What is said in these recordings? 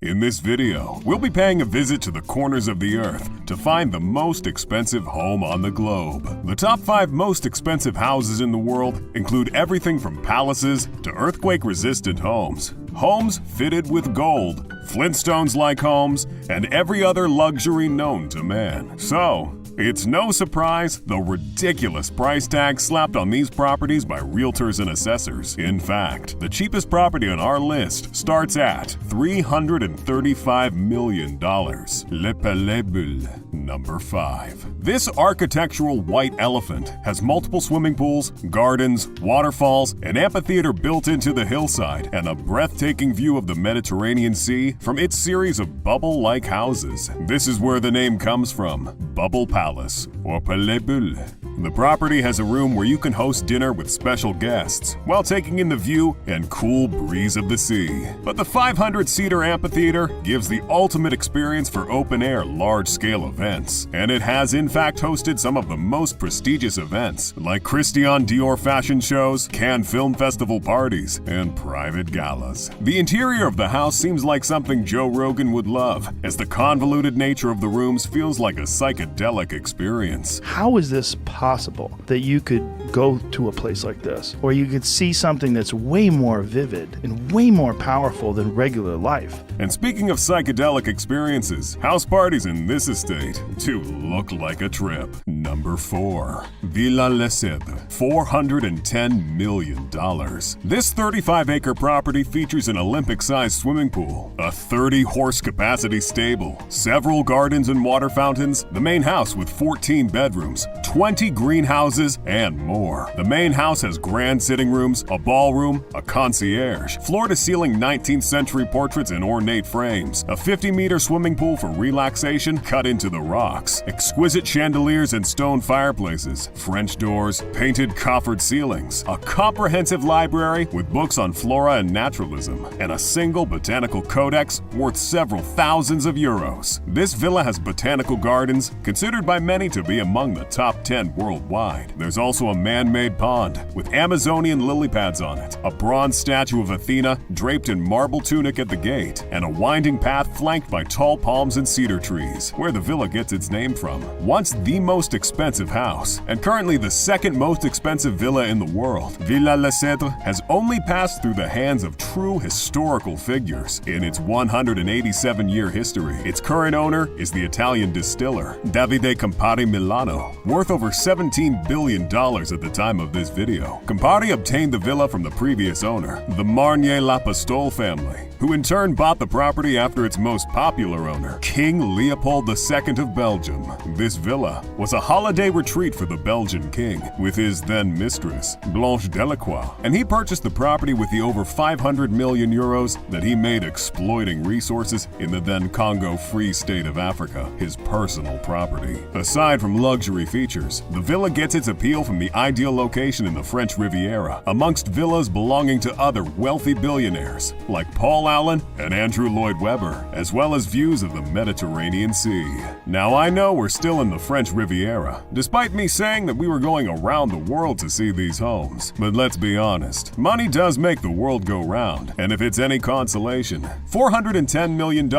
In this video, we'll be paying a visit to the corners of the earth to find the most expensive home on the globe. The top 5 most expensive houses in the world include everything from palaces to earthquake-resistant homes, homes fitted with gold, Flintstones-like homes, and every other luxury known to man. So, it's no surprise the ridiculous price tag slapped on these properties by realtors and assessors. In fact, the cheapest property on our list starts at $335 million. Le Palais Bulle, number 5. This architectural white elephant has multiple swimming pools, gardens, waterfalls, an amphitheater built into the hillside, and a breathtaking view of the Mediterranean Sea from its series of bubble-like houses. This is where the name comes from, Bubble Palace, or Palais Bulle. The property has a room where you can host dinner with special guests while taking in the view and cool breeze of the sea. But the 500-seater amphitheater gives the ultimate experience for open-air, large-scale events. And it has in fact hosted some of the most prestigious events, like Christian Dior fashion shows, Cannes Film Festival parties, and private galas. The interior of the house seems like something Joe Rogan would love, as the convoluted nature of the rooms feels like a psychedelic experience. How is this possible that you could go to a place like this, or you could see something that's way more vivid and way more powerful than regular life? And speaking of psychedelic experiences, house parties in this estate do look like a trip. Number 4. Villa Lesseps, $410 million. This 35-acre property features an Olympic-sized swimming pool, a 30-horse capacity stable, several gardens and water fountains, the main house with 14 bedrooms, 20 greenhouses, and more. The main house has grand sitting rooms, a ballroom, a concierge, floor-to-ceiling 19th century portraits in ornate frames, a 50-meter swimming pool for relaxation cut into the rocks, exquisite chandeliers and stone fireplaces, French doors, painted coffered ceilings, a comprehensive library with books on flora and naturalism, and a single botanical codex worth several thousands of euros. This villa has botanical gardens, considered by many to be among the top 10 worldwide. There's also a man-made pond with Amazonian lily pads on it, a bronze statue of Athena draped in marble tunic at the gate, and a winding path flanked by tall palms and cedar trees, where the villa gets its name from. Once the most expensive house, and currently the second most expensive villa in the world, Villa Lesseps has only passed through the hands of true historical figures. In its 187-year history, its current owner is the Italian distiller, Davide Campari Milano, worth over $17 billion at the time of this video. Campari obtained the villa from the previous owner, the Marnier Lapostole family, who in turn bought the property after its most popular owner, King Leopold II of Belgium. This villa was a holiday retreat for the Belgian king, with his then mistress, Blanche Delacroix, and he purchased the property with the over 500 million euros that he made exploiting resources in the then Congo Free State of Africa, his personal property. Aside from luxury features, the villa gets its appeal from the ideal location in the French Riviera, amongst villas belonging to other wealthy billionaires, like Paul Allen and Andrew Lloyd Webber, as well as views of the Mediterranean Sea. Now I know we're still in the French Riviera, despite me saying that we were going around the world to see these homes. But let's be honest, money does make the world go round, and if it's any consolation, $410 million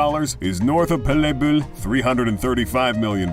is north of Palais Bulle, $335 million,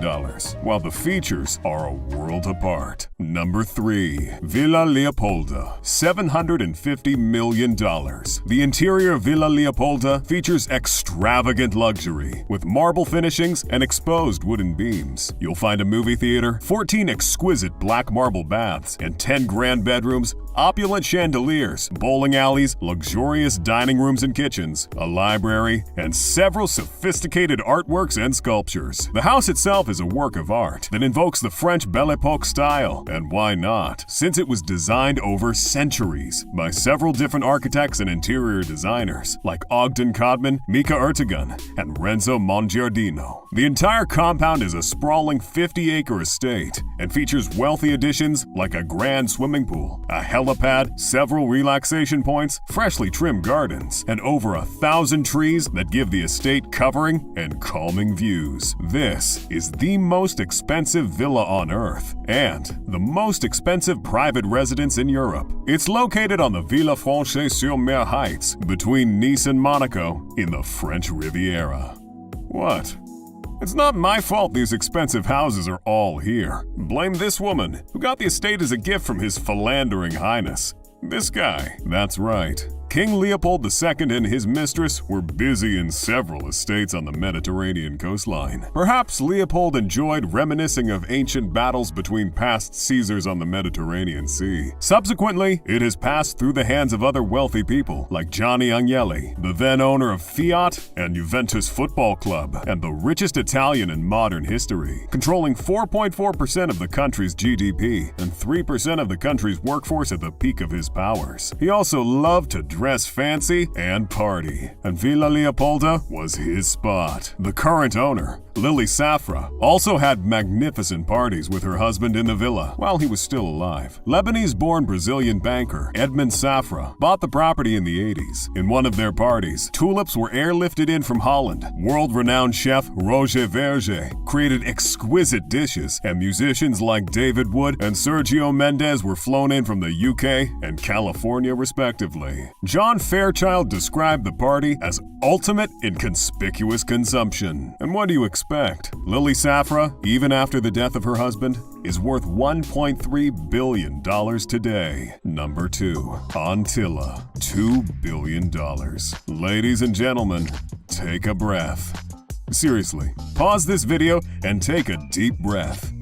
while the features are a world apart. Number 3. Villa Leopolda, $750 million. The interior of Villa Leopolda features extravagant luxury, with marble finishings and exposed wooden beams. You'll find a movie theater, 14 exquisite black marble baths, and 10 grand bedrooms, opulent chandeliers, bowling alleys, luxurious dining rooms and kitchens, a library, and several sophisticated artworks and sculptures. The house itself is a work of art that invokes the French Belle Epoque style, and why not, since it was designed over centuries by several different architects and interior designers like Ogden Codman, Mika Ertegun, and Renzo Mongiardino. The entire compound is a sprawling 50-acre estate and features wealthy additions like a grand swimming pool, a helipad, several relaxation points, freshly trimmed gardens, and over 1,000 trees that give the estate covering and calming views. This is the most expensive villa on Earth and the most expensive private residence in Europe. It's located on the Villefranche-sur-Mer Heights between Nice and Monaco in the French Riviera. What? It's not my fault these expensive houses are all here. Blame this woman, who got the estate as a gift from His Philandering Highness. This guy. That's right. King Leopold II and his mistress were busy in several estates on the Mediterranean coastline. Perhaps Leopold enjoyed reminiscing of ancient battles between past Caesars on the Mediterranean Sea. Subsequently, it has passed through the hands of other wealthy people like Gianni Agnelli, the then owner of Fiat and Juventus Football Club, and the richest Italian in modern history, controlling 4.4% of the country's GDP and 3% of the country's workforce at the peak of his powers. He also loved to dress fancy and party, and Villa Leopolda was his spot. The current owner, Lily Safra, also had magnificent parties with her husband in the villa while he was still alive. Lebanese-born Brazilian banker Edmond Safra bought the property in the 80s. In one of their parties, tulips were airlifted in from Holland. World-renowned chef Roger Verger created exquisite dishes, and musicians like David Wood and Sergio Mendes were flown in from the UK and California respectively. John Fairchild described the party as ultimate in conspicuous consumption. And what do you expect? Lily Safra, even after the death of her husband, is worth $1.3 billion today. Number 2. Antilla, $2 billion. Ladies and gentlemen, take a breath. Seriously, pause this video and take a deep breath.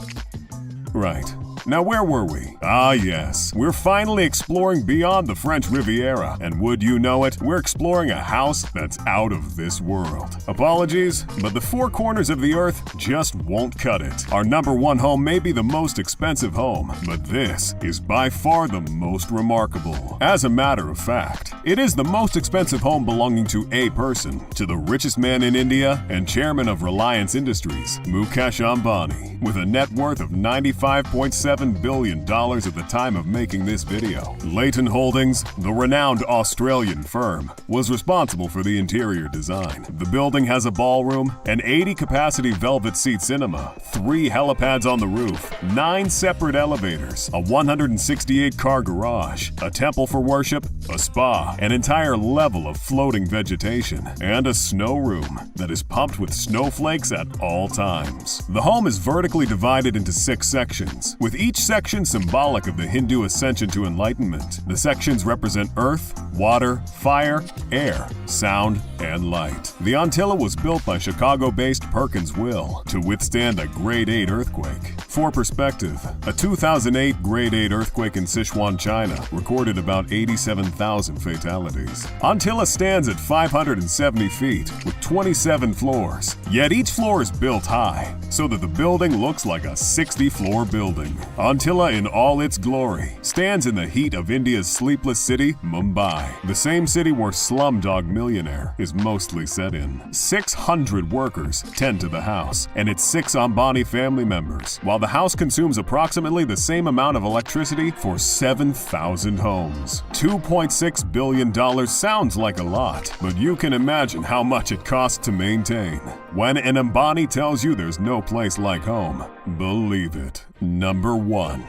Right. Now where were we? Ah yes, we're finally exploring beyond the French Riviera, and would you know it, we're exploring a house that's out of this world. Apologies, but the four corners of the earth just won't cut it. Our number 1 home may be the most expensive home, but this is by far the most remarkable. As a matter of fact, it is the most expensive home belonging to a person, to the richest man in India and chairman of Reliance Industries, Mukesh Ambani, with a net worth of $95.7 billion at the time of making this video. Leighton Holdings, the renowned Australian firm, was responsible for the interior design. The building has a ballroom, an 80-capacity velvet seat cinema, 3 helipads on the roof, 9 separate elevators, a 168-car garage, a temple for worship, a spa, an entire level of floating vegetation, and a snow room that is pumped with snowflakes at all times. The home is vertically divided into 6 sections, with each section symbolic of the Hindu ascension to enlightenment. The sections represent earth, water, fire, air, sound, and light. The Antilla was built by Chicago-based Perkins Will to withstand a Grade 8 earthquake. For perspective, a 2008 Grade 8 earthquake in Sichuan, China, recorded about 87,000 fatalities. Antilla stands at 570 feet with 27 floors, yet each floor is built high, so that the building looks like a 60-floor building. Antilla in all its glory stands in the heat of India's sleepless city, Mumbai, the same city where Slumdog Millionaire is mostly set in. 600 workers tend to the house and its 6 Ambani family members, while the house consumes approximately the same amount of electricity for 7,000 homes. $2.6 billion sounds like a lot, but you can imagine how much it costs to maintain. When an Ambani tells you there's no place like home, believe it. Number 1.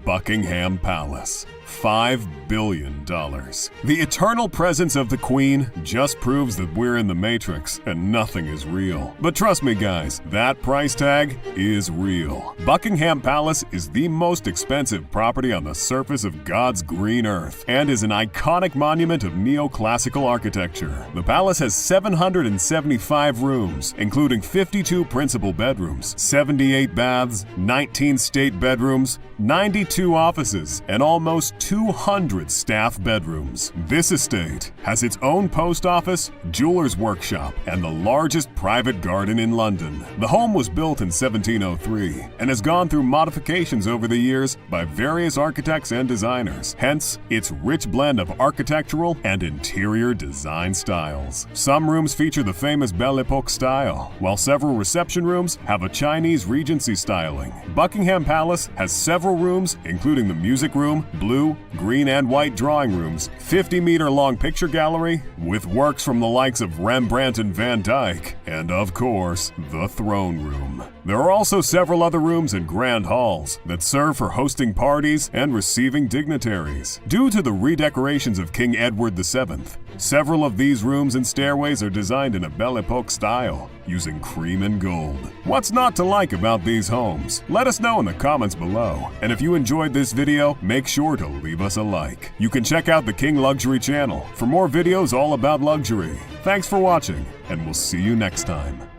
Buckingham Palace. $5 billion. The eternal presence of the Queen just proves that we're in the Matrix and nothing is real. But trust me guys, that price tag is real. Buckingham Palace is the most expensive property on the surface of God's green earth and is an iconic monument of neoclassical architecture. The palace has 775 rooms, including 52 principal bedrooms, 78 baths, 19 state bedrooms, 92 offices, and almost 200 staff bedrooms. This estate has its own post office, jeweler's workshop, and the largest private garden in London. The home was built in 1703 and has gone through modifications over the years by various architects and designers, hence its rich blend of architectural and interior design styles. Some rooms feature the famous Belle Epoque style, while several reception rooms have a Chinese Regency styling. Buckingham Palace has several rooms, including the music room, blue blue, green, and white drawing rooms, 50-meter-long picture gallery with works from the likes of Rembrandt and Van Dyck, and of course, the throne room. There are also several other rooms and grand halls that serve for hosting parties and receiving dignitaries. Due to the redecorations of King Edward VII, several of these rooms and stairways are designed in a Belle Epoque style, using cream and gold. What's not to like about these homes? Let us know in the comments below. And if you enjoyed this video, make sure to leave us a like. You can check out the King Luxury channel for more videos all about luxury. Thanks for watching, and we'll see you next time.